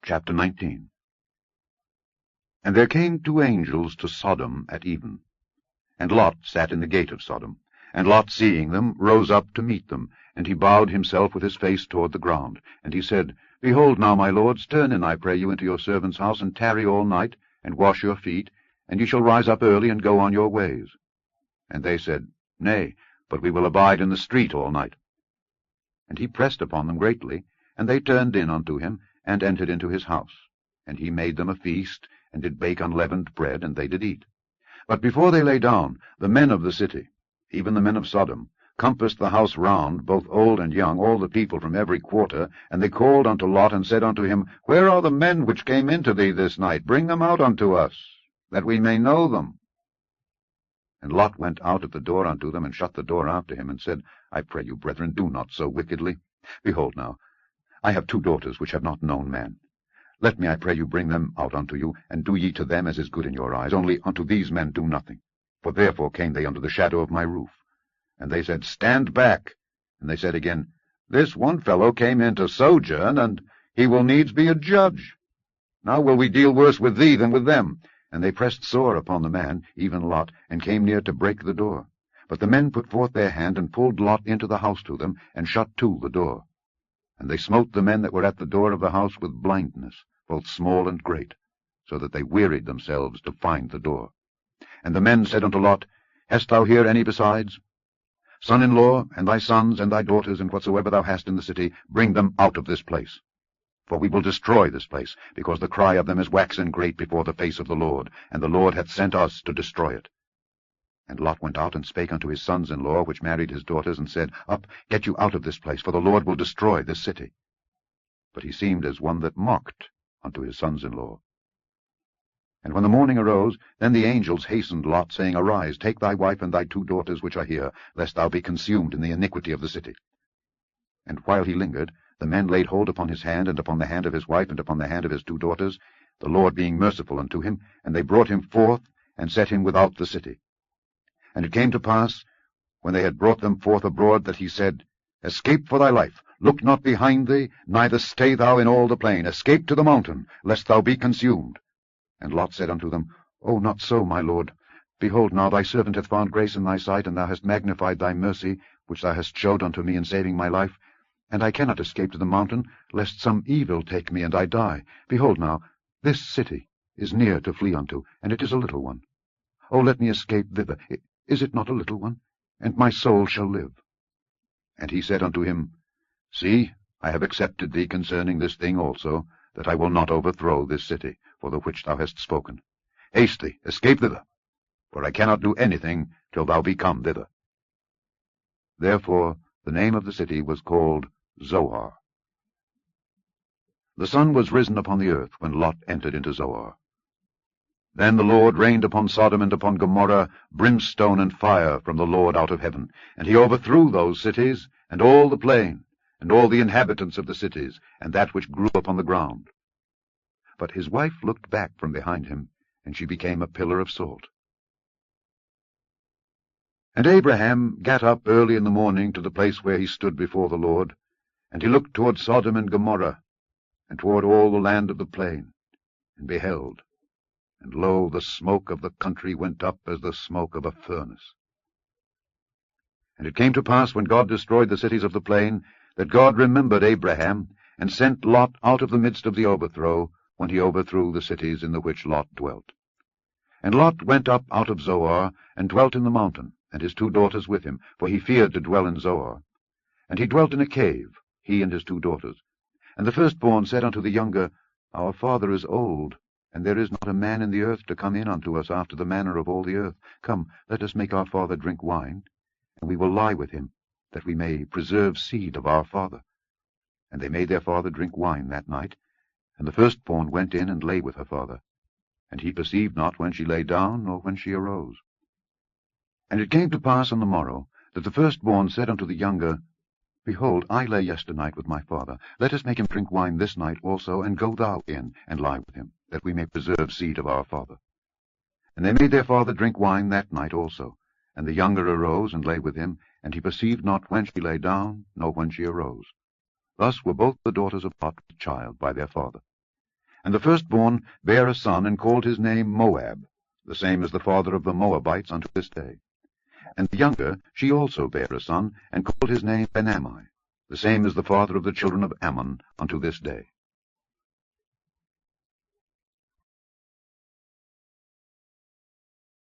Chapter 19. And there came two angels to Sodom at even. And Lot sat in the gate of Sodom. And Lot, seeing them, rose up to meet them. And he bowed himself with his face toward the ground. And he said, Behold now, my lords, turn in, I pray you, into your servant's house, and tarry all night, and wash your feet, and ye shall rise up early, and go on your ways. And they said, Nay, but we will abide in the street all night. And he pressed upon them greatly, and they turned in unto him, and entered into his house. And he made them a feast, and did bake unleavened bread, and they did eat. But before they lay down, the men of the city, even the men of Sodom, compassed the house round, both old and young, all the people from every quarter. And they called unto Lot, and said unto him, Where are the men which came into thee this night? Bring them out unto us, that we may know them. And Lot went out at the door unto them, and shut the door after him, and said, I pray you, brethren, do not so wickedly. Behold now, I have two daughters which have not known man. Let me, I pray you, bring them out unto you, and do ye to them as is good in your eyes. Only unto these men do nothing. For therefore came they under the shadow of my roof. And they said, Stand back. And they said again, This one fellow came in to sojourn, and he will needs be a judge. Now will we deal worse with thee than with them. And they pressed sore upon the man, even Lot, and came near to break the door. But the men put forth their hand, and pulled Lot into the house to them, and shut to the door. And they smote the men that were at the door of the house with blindness, both small and great, so that they wearied themselves to find the door. And the men said unto Lot, Hast thou here any besides? Son-in-law, and thy sons, and thy daughters, and whatsoever thou hast in the city, bring them out of this place. For we will destroy this place, because the cry of them is waxen great before the face of the Lord, and the Lord hath sent us to destroy it. And Lot went out and spake unto his sons-in-law, which married his daughters, and said, Up, get you out of this place, for the Lord will destroy this city. But he seemed as one that mocked unto his sons-in-law. And when the morning arose, then the angels hastened Lot, saying, Arise, take thy wife and thy two daughters which are here, lest thou be consumed in the iniquity of the city. And while he lingered, the men laid hold upon his hand, and upon the hand of his wife, and upon the hand of his two daughters, the Lord being merciful unto him, and they brought him forth, and set him without the city. And it came to pass, when they had brought them forth abroad, that he said, Escape for thy life, look not behind thee, neither stay thou in all the plain. Escape to the mountain, lest thou be consumed. And Lot said unto them, O, not so, my lord. Behold, now thy servant hath found grace in thy sight, and thou hast magnified thy mercy, which thou hast showed unto me in saving my life. And I cannot escape to the mountain, lest some evil take me, and I die. Behold now, this city is near to flee unto, and it is a little one. O, let me escape thither. Is it not a little one? And my soul shall live. And he said unto him, See, I have accepted thee concerning this thing also, that I will not overthrow this city, for the which thou hast spoken. Haste thee, escape thither, for I cannot do anything till thou be come thither. Therefore the name of the city was called Zoar. The sun was risen upon the earth when Lot entered into Zoar. Then the Lord rained upon Sodom and upon Gomorrah brimstone and fire from the Lord out of heaven, and he overthrew those cities, and all the plain, and all the inhabitants of the cities, and that which grew upon the ground. But his wife looked back from behind him, and she became a pillar of salt. And Abraham gat up early in the morning to the place where he stood before the Lord, and he looked toward Sodom and Gomorrah, and toward all the land of the plain, and beheld, and lo, the smoke of the country went up as the smoke of a furnace. And it came to pass, when God destroyed the cities of the plain, that God remembered Abraham, and sent Lot out of the midst of the overthrow, when he overthrew the cities in the which Lot dwelt. And Lot went up out of Zoar, and dwelt in the mountain, and his two daughters with him, for he feared to dwell in Zoar. And he dwelt in a cave, he and his two daughters. And the firstborn said unto the younger, Our father is old, and there is not a man in the earth to come in unto us after the manner of all the earth. Come, let us make our father drink wine, and we will lie with him, that we may preserve seed of our father. And they made their father drink wine that night. And the firstborn went in and lay with her father. And he perceived not when she lay down, nor when she arose. And it came to pass on the morrow, that the firstborn said unto the younger, Behold, I lay yesternight with my father. Let us make him drink wine this night also, and go thou in, and lie with him, that we may preserve seed of our father. And they made their father drink wine that night also. And the younger arose, and lay with him, and he perceived not when she lay down, nor when she arose. Thus were both the daughters of Lot with child by their father. And the firstborn bare a son, and called his name Moab. The same is the father of the Moabites unto this day. And the younger, she also bare a son, and called his name Ben-ammi. The same is the father of the children of Ammon unto this day.